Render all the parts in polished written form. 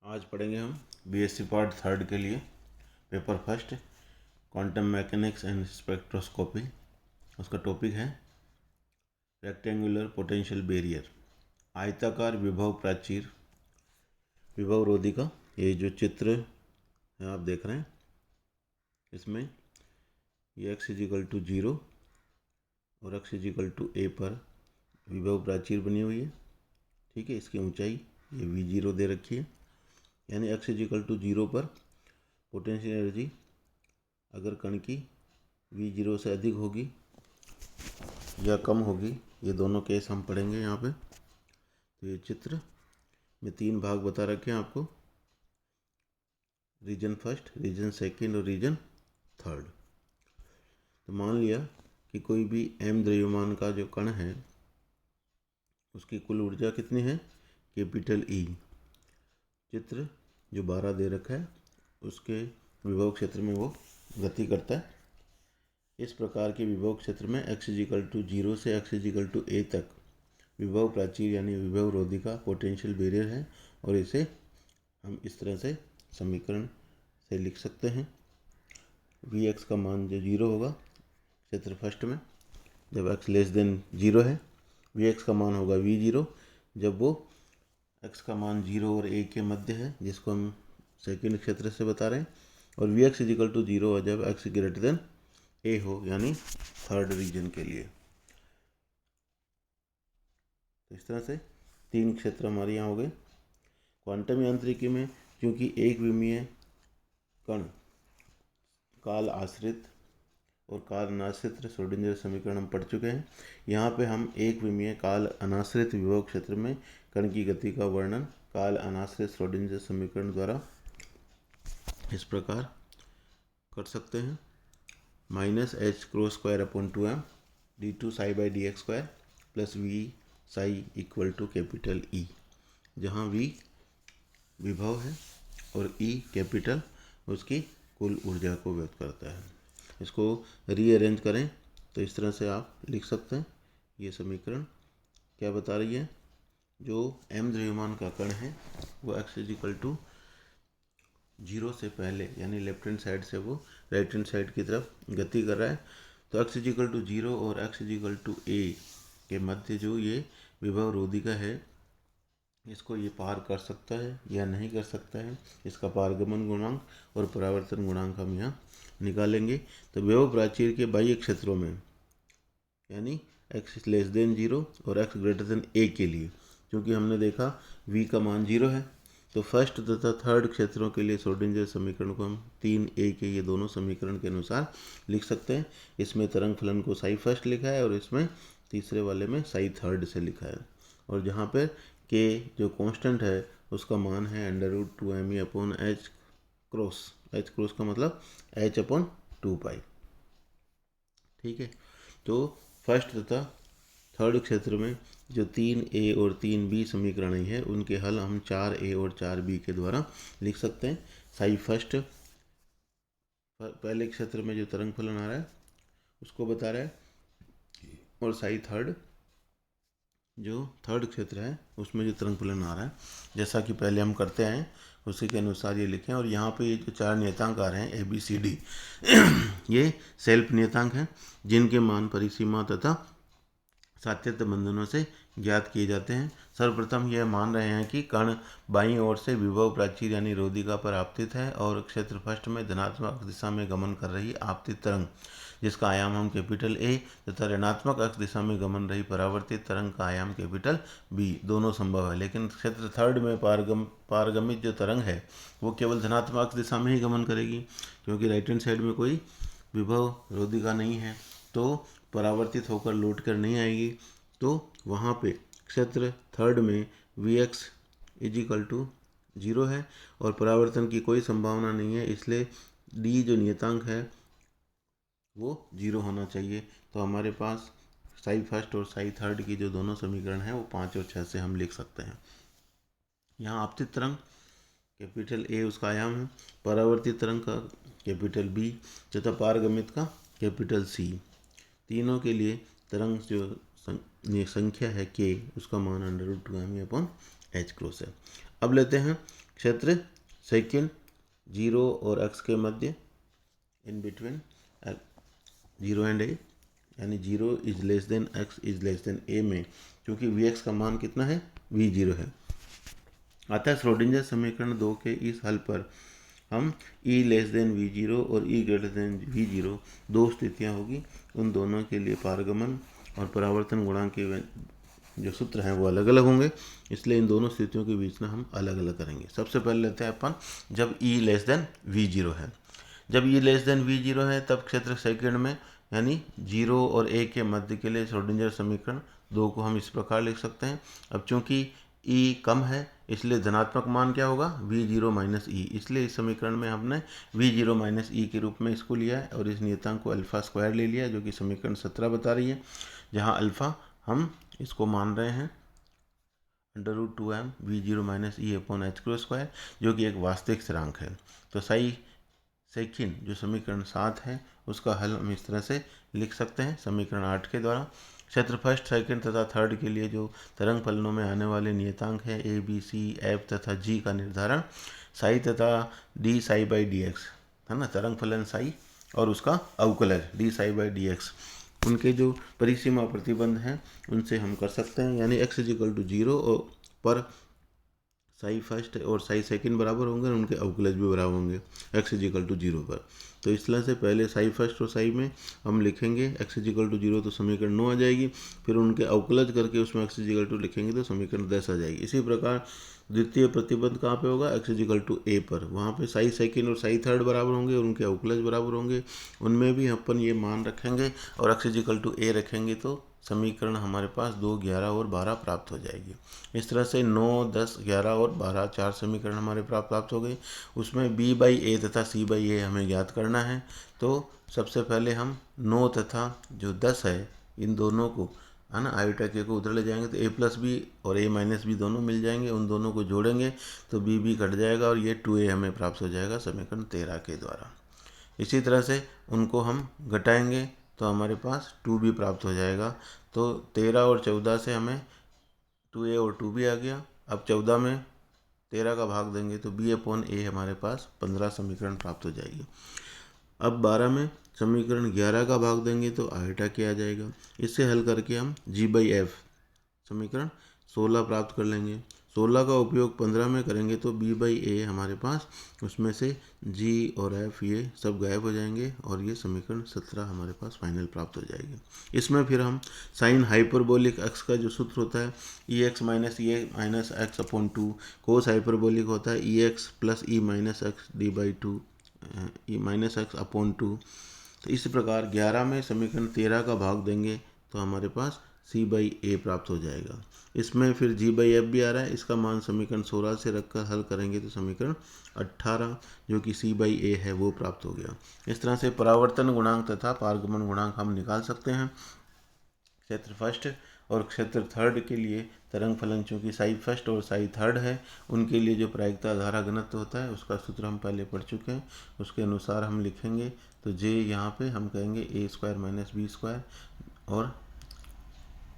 आज पढ़ेंगे हम बीएससी पार्ट थर्ड के लिए paper first quantum mechanics and spectroscopy. उसका टॉपिक है रेक्टेंगुलर पोटेंशियल बैरियर, आयताकार विभव प्राचीर, विभव रोधिका। ये जो चित्र है आप देख रहे हैं, इसमें ये x इजिकल टू 0 और x इजिकल टू a पर विभव प्राचीर बनी हुई है। ठीक है, इसकी ऊंचाई ये v0 दे रखी है, यानी x इजिकल टू 0 पर पोटेंशियल एनर्जी अगर कण की v0 से अधिक होगी या कम होगी, ये दोनों केस हम पढ़ेंगे यहाँ पे। तो ये चित्र में 3 भाग बता रखे हैं आपको, रीजन फर्स्ट, रीजन सेकंड और रीजन थर्ड। तो मान लिया कि कोई भी m द्रव्यमान का जो कण है उसकी कुल ऊर्जा कितनी है, कैपिटल E। चित्र जो 12 दे रखा है उसके विभव क्षेत्र में वो गति करता है। इस प्रकार के विभव क्षेत्र में x इजिकल टू 0 से x इजिकल टू a तक विभव प्राचीर यानी विभव रोधिका पोटेंशियल बैरियर है, और इसे हम इस तरह से समीकरण से लिख सकते हैं। Vx का मान जो 0 होगा क्षेत्र फर्स्ट में, जब x लेस देन 0 है, Vx का मान होगा V0 जब वो x का मान 0 और a के मध्य है, जिसको हम सेकंड क्षेत्र से बता रहे हैं, और Vx इजिकल टू 0 जब x ग्रेटर देन a हो, यानी थर्ड रीजन के लिए। तो इस तरह से 3 क्षेत्र हमारे यहाँ हो गए। क्वांटम यांत्रिकी में क्योंकि एक विमीय कण काल आश्रित और काल अनाश्रित श्रोडिंगर समीकरण हम पढ़ चुके हैं। यहाँ पे हम एक विमीय काल अनाश्रित विभव क्षेत्र में कण की गति का वर्णन काल अनाश्रित श्रोडिंगर समीकरण द्वारा इस प्रकार कर सकते हैं। -h cross square upon 2m d2 psi by D X square plus v psi equal to capital E, जहाँ v विभव है और E कैपिटल उसकी कुल ऊर्जा को व्यक्त करता है। इसको रीअरेंज करें तो इस तरह से आप लिख सकते हैं। ये समीकरण क्या बता रही है, जो m द्रव्यमान का कण है वो x इजिकल टू 0 से पहले यानी लेफ्ट हैंड साइड से वो राइट हैंड साइड की तरफ गति कर रहा है। तो x इजिकल टू 0 और x इजिकल टू a के मध्य जो ये विभव रोधिका है, इसको ये पार कर सकता है या नहीं कर सकता है, इसका पारगमन गुणांक और परावर्तन गुणांक हम यहाँ निकालेंगे। तो विभव प्राचीर के बाह्य क्षेत्रों में यानी x लेस देन 0 और x ग्रेटर देन a के लिए, क्योंकि हमने देखा v का मान 0 है, तो फर्स्ट तथा थर्ड क्षेत्रों के लिए श्रोडिंगर समीकरण को हम 3a के ये दोनों समीकरण के अनुसार लिख सकते हैं। इसमें तरंग फलन को साई फर्स्ट लिखा है और इसमें तीसरे वाले में साई थर्ड से लिखा है, और जहाँ पर k जो कांस्टेंट है उसका मान है √2me upon h cross. h cross का मतलब h अपॉन 2π। ठीक है, तो फर्स्ट तथा थर्ड क्षेत्र में जो 3a और 3b समीकरण है उनके हल हम 4a और 4b के द्वारा लिख सकते हैं। साई फर्स्ट पहले क्षेत्र में जो तरंग फलन आ रहा है उसको बता रहा है, और साई थर्ड जो थर्ड क्षेत्र है उसमें जो तरंग फलन आ रहा है, जैसा कि पहले हम करते हैं उसी के अनुसार ये लिखें। और यहाँ पे ये जो 4 नियतांक आ रहे हैं ABCD ये सेल्फ नियतांक हैं, जिनके मान परिसीमा तथा सातत्य बंधनों से ज्ञात किए जाते हैं। सर्वप्रथम यह मान रहे हैं कि कण बाईं ओर से विभव प्राचीर यानी रोधिका पर आपतित है, और क्षेत्र फर्स्ट में धनात्मक दिशा में गमन कर रही आपतित तरंग, जिसका आयाम हम कैपिटल A, तथा ऋणात्मक अक्ष दिशा में गमन रही परावर्तित तरंग का आयाम कैपिटल B, दोनों संभव है। लेकिन क्षेत्र थर्ड में पारगमित जो तरंग है वो केवल धनात्मक अक्ष दिशा में ही गमन करेगी, क्योंकि राइट हैंड साइड में कोई विभव रोधिका नहीं है, तो परावर्तित होकर लौट कर नहीं आएगी। तो वहाँ पे क्षेत्र थर्ड में Vx इजिकल टू 0 है और परावर्तन की कोई संभावना नहीं है, इसलिए D जो नियतांक है वो 0 होना चाहिए। तो हमारे पास साई फर्स्ट और साई थर्ड की जो दोनों समीकरण हैं वो 5 और 6 से हम लिख सकते हैं। यहाँ आपतित तरंग कैपिटल A उसका आयाम है, परावर्तित तरंग का कैपिटल B तथा पारगमित का कैपिटल C। तीनों के लिए तरंग जो संख्या है k, उसका मान √2me अपॉन h क्रॉस है। अब लेते हैं क्षेत्र सेकंड 0 और x के मध्य, इन बिटवीन 0 एंड a, यानी 0 is less than x is less than a में, क्योंकि Vx का मान कितना है, V0 है। अतः श्रोडिंगर समीकरण 2 के इस हल पर हम E लेस देन V0 और E ग्रेटर देन V0 दो स्थितियां होगी, उन दोनों के लिए पारगमन और परावर्तन गुणांक के जो सूत्र हैं वो अलग अलग होंगे, इसलिए इन दोनों स्थितियों के बीच में हम अलग अलग करेंगे। सबसे पहले लेते हैं अपन जब E लेस देन V0 है। जब E लेस देन V0 है तब क्षेत्र सेकंड में यानी 0 और a के मध्य के लिए श्रोडिंगर समीकरण 2 को हम इस प्रकार लिख सकते हैं। अब चूंकि E कम है इसलिए धनात्मक मान क्या होगा, V0 माइनस ई, इसलिए इस समीकरण में हमने V0 माइनस ई के रूप में इसको लिया है और इस नियतांक को अल्फा स्क्वायर ले लिया, जो कि समीकरण 17 बता रही है, जहाँ अल्फा हम इसको मान रहे हैं √2m V0 माइनस ई अपॉन एच क्रो स्क्वायर, जो कि एक वास्तविक स्थिरांक है। तो सही सेकंड जो समीकरण 7 है उसका हल हम इस तरह से लिख सकते हैं समीकरण 8 के द्वारा। क्षेत्र फर्स्ट सेकंड तथा थर्ड के लिए जो तरंग फलनों में आने वाले नियतांक है ए बी सी एफ तथा जी का निर्धारण साई तथा D psi by D x है ना, तरंग फलन साई और उसका अवकलज D psi by D x, उनके जो परिसीमा प्रतिबंध हैं उनसे हम कर सकते हैं, यानी x इजिकल टू 0 पर साई फर्स्ट और साई सेकंड बराबर होंगे और उनके अवकलज भी बराबर होंगे x इजिकल टू 0 पर। तो इस तरह से पहले साई फर्स्ट और साई में हम लिखेंगे x इजिकल टू 0 तो समीकरण 9 आ जाएगी, फिर उनके अवकलज करके उसमें x इजिकल टू लिखेंगे तो समीकरण 10 आ जाएगी। इसी प्रकार द्वितीय प्रतिबंध कहाँ पे होगा, x इजिकल टू a पर, वहाँ पे साई सेकंड और साई थर्ड बराबर होंगे और उनके अवकलज बराबर होंगे, उनमें भी अपन ये मान रखेंगे और x इजिकल टू a रखेंगे तो समीकरण हमारे पास 2, 11 और 12 प्राप्त हो जाएगी। इस तरह से 9, 10, 11 और 12 चार समीकरण हमारे प्राप्त हो गए। उसमें b बाई ए तथा c बाई ए हमें ज्ञात करना है। तो सबसे पहले हम 9 तथा जो 10 है इन दोनों को है ना आयोटा के को उधर ले जाएंगे तो a प्लस बी और a माइनस बी दोनों मिल जाएंगे, उन दोनों को जोड़ेंगे तो b कट जाएगा और ये 2a हमें प्राप्त हो जाएगा समीकरण 13 के द्वारा। इसी तरह से उनको हम घटाएंगे तो हमारे पास 2b प्राप्त हो जाएगा। तो 13 और 14 से हमें 2a और 2b आ गया। अब 14 में 13 का भाग देंगे तो b अपॉन a हमारे पास 15 समीकरण प्राप्त हो जाएगी। अब 12 में समीकरण 11 का भाग देंगे तो आयोटा के आ जाएगा। इससे हल करके हम g बाई एफ समीकरण 16 प्राप्त कर लेंगे। 16 का उपयोग 15 में करेंगे तो b बाई ए हमारे पास उसमें से g और f ये सब गायब हो जाएंगे और ये समीकरण 17 हमारे पास फाइनल प्राप्त हो जाएगी। इसमें फिर हम साइन हाइपरबोलिक x का जो सूत्र होता है e x minus e minus x upon 2, cos hyperbolic होता है e x plus e minus x d by 2 e minus x upon 2। तो इस प्रकार 11 में समीकरण 13 का भाग देंगे तो हमारे पास c बाई ए प्राप्त हो जाएगा। इसमें फिर g बाई एफ भी आ रहा है, इसका मान समीकरण 16 से रखकर हल करेंगे तो समीकरण 18 जो कि c बाई ए है वो प्राप्त हो गया। इस तरह से परावर्तन गुणांक तथा पारगमन गुणांक हम निकाल सकते हैं। क्षेत्र फर्स्ट और क्षेत्र थर्ड के लिए तरंग फलन चूँकि साई फर्स्ट और साई थर्ड है, उनके लिए जो प्रायिकता धारा घनत्व होता है उसका सूत्र हम पहले पढ़ चुके हैं, उसके अनुसार हम लिखेंगे तो j यहाँ पे हम कहेंगे a square minus B square, और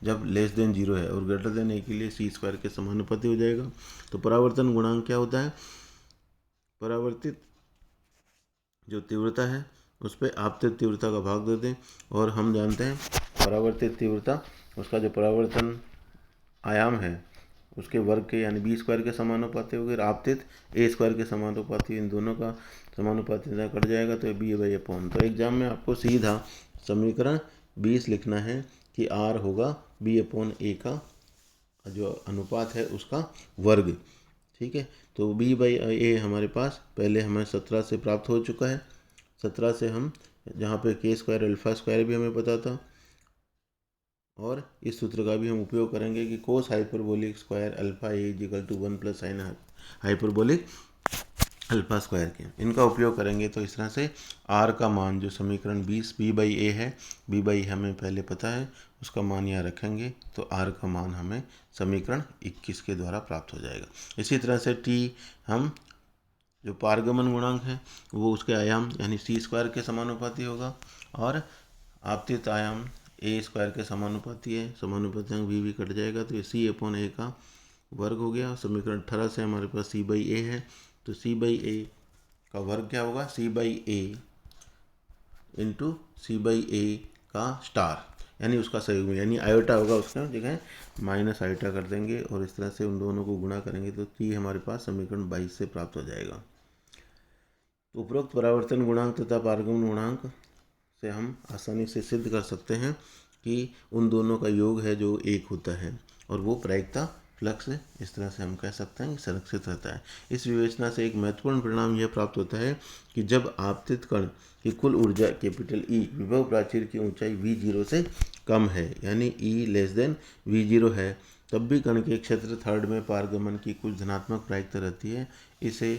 जब लेस देन 0 है और ग्रेटर देन a के लिए c स्क्वायर के समानुपाती हो जाएगा। तो परावर्तन गुणांक क्या होता है, परावर्तित जो तीव्रता है उस पर आपतित तीव्रता का भाग दे दें, और हम जानते हैं परावर्तित तीव्रता उसका जो परावर्तन आयाम है उसके वर्ग के यानी बी स्क्वायर के समानुपाती होगी, आपतित ए स्क्वायर के समानुपाती, इन दोनों का समानुपाती कट जाएगा तो बी बाई अपॉन। तो एग्जाम में आपको सीधा समीकरण 20 लिखना है कि आर होगा बी अपॉन ए का जो अनुपात है उसका वर्ग, ठीक है। तो b बाई ए हमारे पास पहले हमें 17 से प्राप्त हो चुका है। 17 से हम जहाँ पे के स्क्वायर अल्फा स्क्वायर भी हमें पता था, और इस सूत्र का भी हम उपयोग करेंगे कि cos hyperbolic square alpha a equal to 1 plus sine hyperbolic alpha square के, इनका उपयोग करेंगे। तो इस तरह से आर का मान जो समीकरण 20 बी बाई ए है, बी बाई हमें पहले पता है, उसका मान यहाँ रखेंगे तो आर का मान हमें समीकरण 21 के द्वारा प्राप्त हो जाएगा। इसी तरह से टी हम जो पारगमन गुणांक है वो उसके आयाम यानी सी स्क्वायर के समानुपाती होगा, और आपतित आयाम ए स्क्वायर के समानुपाती है, समानुपाती अंक भी कट जाएगा तो ये सी अपॉन ए का वर्ग हो गया। समीकरण 18 से हमारे पास सी बाई ए है, तो सी बाई ए का वर्ग क्या होगा, c by a into c by a का स्टार, यानी उसका सहयोग में, यानी आयोटा होगा उसका जगह माइनस आयोटा कर देंगे और इस तरह से उन दोनों को गुणा करेंगे तो ये हमारे पास समीकरण 22 से प्राप्त हो जाएगा। तो उपरोक्त परावर्तन गुणांक तथा पारगमन गुणांक से हम आसानी से सिद्ध कर सकते हैं कि उन दोनों का योग है जो एक होता है और वो प्रायिकता फ्लक्स है। इस तरह से हम कह सकते हैं कि संरक्षित रहता है। इस विवेचना से एक महत्वपूर्ण परिणाम यह प्राप्त होता है कि जब आपतित कण की कुल ऊर्जा कैपिटल ई विभव प्राचीर की ऊंचाई V0 से कम है, यानी E लेस देन V0 है, तब भी कण के क्षेत्र थर्ड में पारगमन की कुछ धनात्मक प्रायिकता रहती है। इसे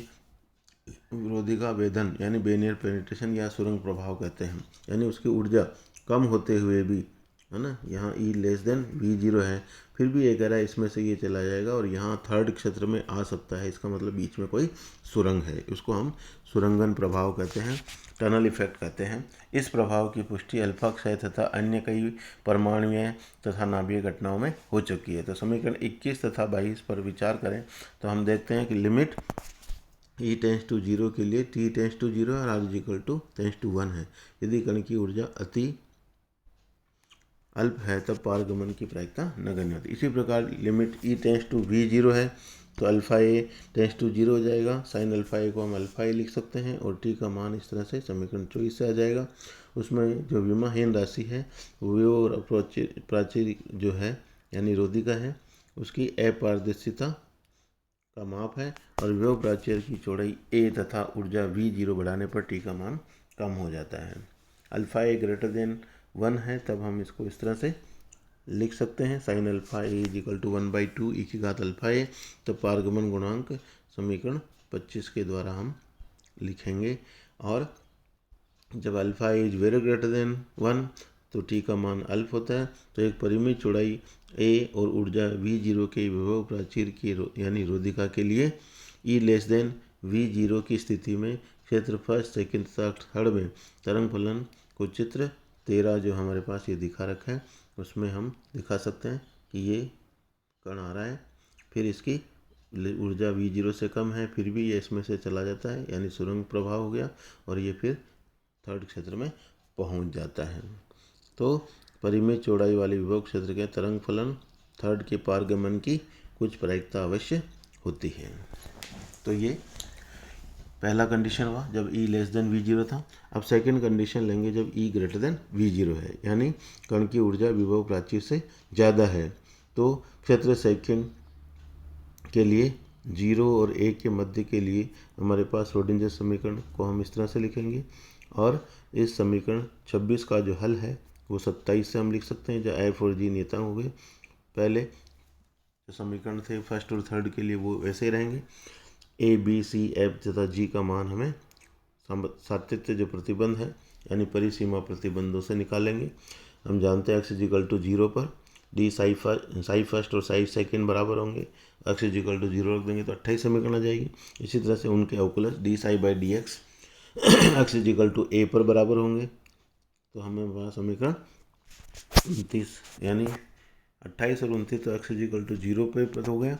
रोधिका वेधन यानी बेनियर पेनिट्रेशन या सुरंग प्रभाव कहते हैं, यानी उसकी ऊर्जा कम होते हुए भी, है ना, यहाँ E लेस देन V0 है, फिर भी ये कह रहा है इसमें से ये चला जाएगा और यहाँ थर्ड क्षेत्र में आ सकता है। इसका मतलब बीच में कोई सुरंग है, उसको हम सुरंगन प्रभाव कहते हैं, टनल इफेक्ट कहते हैं। इस प्रभाव की पुष्टि अल्फा क्षय तथा अन्य कई परमाणुीय तथा नाभिकीय घटनाओं में हो चुकी है। तो समीकरण 21 तथा 22 पर विचार करें तो हम देखते हैं कि लिमिट E टेंस टू 0 के लिए T टेंस टू 0 और R equal to tends to 1 है। यदि कण की ऊर्जा अति अल्प है तब पारगमन की प्रायिकता नगण्य होती है। इसी प्रकार limit E tense to V0 है तो अल्फा ए टेंस टू 0 हो जाएगा। साइन अल्फा ए को हम अल्फा ए लिख सकते हैं और T का मान इस तरह से समीकरण 24 से आ जाएगा। उसमें जो विमाहीन राशि है वो और प्राचीर जो है यानी रोधिका है उसकी अपारदर्शिता का माप है और विभव प्राचीर की चौड़ाई a तथा ऊर्जा V0 बढ़ाने पर T का मान कम हो जाता है। अल्फा ए ग्रेटर देन 1 है तब हम इसको इस तरह से लिख सकते हैं, sine alpha A is equal to 1/2 e की घात अल्फा ए। तो पारगमन गुणांक समीकरण 25 के द्वारा हम लिखेंगे और जब alpha is very greater than 1 तो T का मान अल्फ होता है। तो एक परिमित चौड़ाई A और ऊर्जा V0 के विभव प्राचीर की यानी रोधिका के लिए E लेस देन V0 की स्थिति में क्षेत्र फर्स्ट सेकेंड तथा थर्ड में तरंग फलन को चित्र 13 जो हमारे पास ये दिखा रखा है उसमें हम दिखा सकते हैं कि ये कण आ रहा है, फिर इसकी ऊर्जा V0 से कम है, फिर भी ये इसमें से चला जाता है यानी सुरंग प्रभाव हो गया और ये फिर थर्ड क्षेत्र में पहुंच जाता है। तो परिमित चौड़ाई वाले विभव क्षेत्र के तरंग फलन थर्ड के पारगमन की कुछ प्रायिकता अवश्य होती है। तो ये पहला कंडीशन हुआ जब E लेस देन V0 था। अब सेकंड कंडीशन लेंगे जब E ग्रेटर देन V0 है, यानी कण की ऊर्जा विभव प्राचीर से ज़्यादा है। तो क्षेत्र सेकंड के लिए 0 और 1 के मध्य के लिए हमारे पास श्रोडिंगर समीकरण को हम इस तरह से लिखेंगे और इस समीकरण 26 का जो हल है वो 27 से हम लिख सकते हैं, जहाँ F और G नियतांक हो गए। पहले जो समीकरण थे फर्स्ट और थर्ड के लिए वो वैसे ही रहेंगे। A, B, C, F तथा G का मान हमें सातत्य जो प्रतिबंध है यानी परिसीमा प्रतिबंधों से निकालेंगे। हम जानते हैं x इक्वल टू 0 पर डी साई फर्स्ट और साई सेकेंड बराबर होंगे, x इक्वल टू 0 रख देंगे तो 28 समीकरण आ जाएगी। इसी तरह से उनके अवकलज D psi by D X x equal to a पर बराबर होंगे, तो हमें वहाँ समीकरण 29 यानी 28 और 29 तो x इक्वल टू 0 पे हो गया।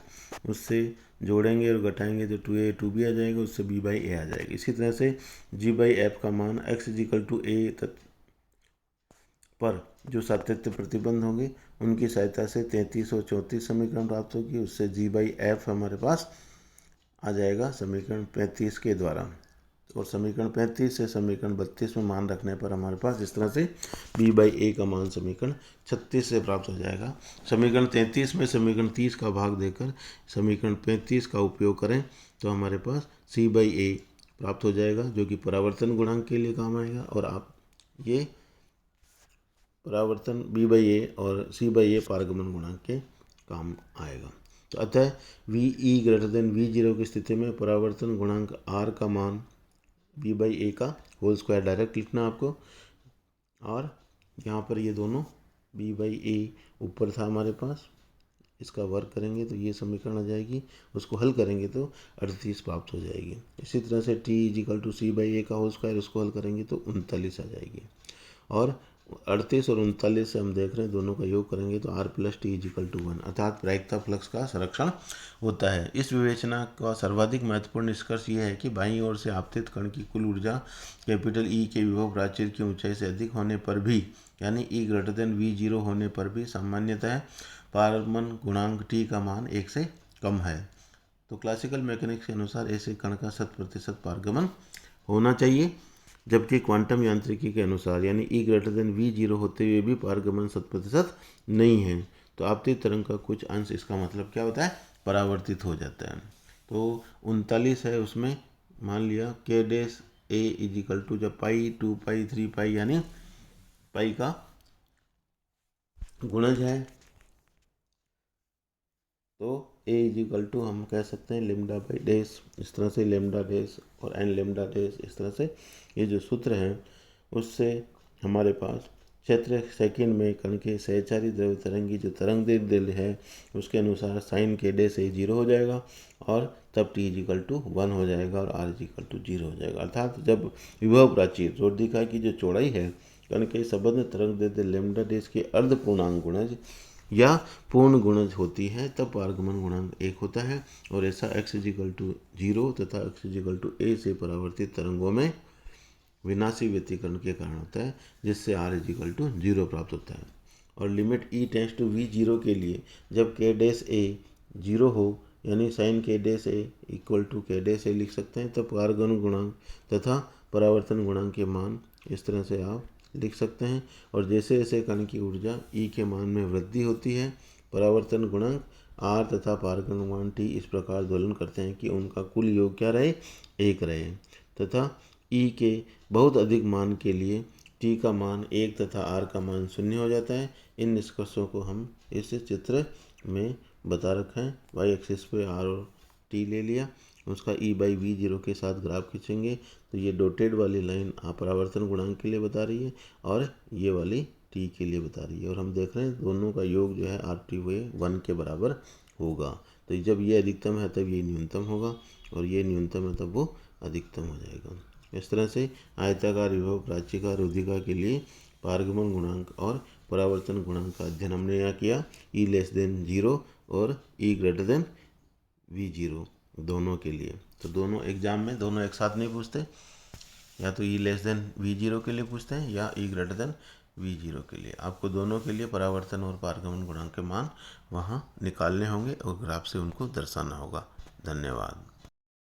उससे जोड़ेंगे और घटाएंगे तो 2a 2b आ जाएगा, उससे b बाई a आ जाएगी। इसी तरह से g बाई एफ का मान x इक्वल टू a पर जो सातत्य प्रतिबंध होंगे उनकी सहायता से 33 और 34 समीकरण प्राप्त होगी। उससे g बाई एफ हमारे पास आ जाएगा समीकरण 35 के द्वारा, और समीकरण 35 से समीकरण 32 में मान रखने पर हमारे पास इस तरह से b बाई ए का मान समीकरण 36 से प्राप्त हो जाएगा। समीकरण 33 में समीकरण 30 का भाग देकर समीकरण 35 का उपयोग करें तो हमारे पास c बाई ए प्राप्त हो जाएगा जो कि परावर्तन गुणांक के लिए काम आएगा, और आप ये परावर्तन b बाई ए और c बाई ए पारगमन गुणांक के काम आएगा। तो अतः VE ग्रेटर देन V0 की स्थिति में परावर्तन गुणांक R का मान b बाई ए का होल स्क्वायर डायरेक्ट लिखना आपको, और यहाँ पर ये दोनों b बाई ए ऊपर था हमारे पास, इसका वर्क करेंगे तो ये समीकरण आ जाएगी, उसको हल करेंगे तो 38 प्राप्त हो जाएगी। इसी तरह से t is equal to c by a का होल स्क्वायर, उसको हल करेंगे तो 39 आ जाएगी। और 38 और 39 से हम देख रहे हैं दोनों का योग करेंगे तो R + T = 1, अर्थात प्रायिकता फ्लक्स का संरक्षण होता है। इस विवेचना का सर्वाधिक महत्वपूर्ण निष्कर्ष यह है कि बाईं ओर से आपतित कण की कुल ऊर्जा E के विभव प्राचीर की ऊंचाई से अधिक होने पर भी, यानी E > V0 होने पर भी सामान्यतः पारगमन गुणांक T का मान 1 से कम है। तो क्लासिकल मैकेनिक्स के अनुसार ऐसे कण का 100% पारगमन होना चाहिए, जबकि क्वांटम यांत्रिकी के अनुसार यानी E > V0 होते हुए भी पारगमन 100% नहीं है। तो आपतित तरंग का कुछ अंश, इसका मतलब क्या होता है, परावर्तित हो जाता है। तो 39 है, उसमें मान लिया K डैश A = जब पाई 2 पाई 3 पाई यानी पाई का गुणज है, तो A = हम कह सकते हैं λ/डैश, इस तरह से λ डैश और n λ डैश, इस तरह से ये जो सूत्र है उससे हमारे पास क्षेत्र सेकंड में कण के सहचारी द्रव्य तरंग की जो तरंग दैर्ध्य है उसके अनुसार साइन K डैश A 0 हो जाएगा और तब T = 1 हो जाएगा और R = 0 हो जाएगा। अर्थात जब विभव प्राचीर रोधिका की जो चौड़ाई है कण के संबंध तरंग दैर्ध्य λ डैश के अर्ध पूर्णांक गुणज या पूर्ण गुणज होती है तब पारगमन गुणांक 1 होता है, और ऐसा x = 0 तथा x = a से परावर्तित तरंगों में विनाशी व्यतिकरण के कारण होता है, जिससे R = 0 प्राप्त होता है। और लिमिट E → V0 के लिए जब K डैश A 0 हो, यानी sine K dash A = K dash A लिख सकते हैं, तब पारगमन गुणांक तथा परावर्तन गुणांक के मान इस तरह से आप लिख सकते हैं। और जैसे जैसे कण की ऊर्जा E के मान में वृद्धि होती है, परावर्तन गुणांक R तथा पारगमन गुणांक T इस प्रकार दोलन करते हैं कि उनका कुल योग क्या रहे, 1 रहे, तथा E के बहुत अधिक मान के लिए T का मान 1 तथा R का मान 0 हो जाता है। इन निष्कर्षों को हम इस चित्र में बता रखे हैं। वाई एक्सिस पे R और T ले लिया, उसका E/V0 के साथ ग्राफ खींचेंगे तो ये डॉटेड वाली लाइन परावर्तन गुणांक के लिए बता रही है और ये वाली T के लिए बता रही है, और हम देख रहे हैं दोनों का योग जो है RT हुए 1 के बराबर होगा। तो जब ये अधिकतम है तब ये न्यूनतम होगा और ये न्यूनतम है तब वो अधिकतम हो जाएगा। इस तरह से आयताकार विभव प्राचीका रोधिका के लिए पारगमन गुणांक और परावर्तन गुणांक का अध्ययन हमने यहाँ किया, E < 0 और E > V0 दोनों के लिए। तो दोनों एग्जाम में दोनों एक साथ नहीं पूछते, या तो E < V0 के लिए पूछते हैं या E > V0 के लिए। आपको दोनों के लिए परावर्तन और पारगमन गुणांक के मान वहाँ निकालने होंगे और ग्राफ से उनको दर्शाना होगा। धन्यवाद।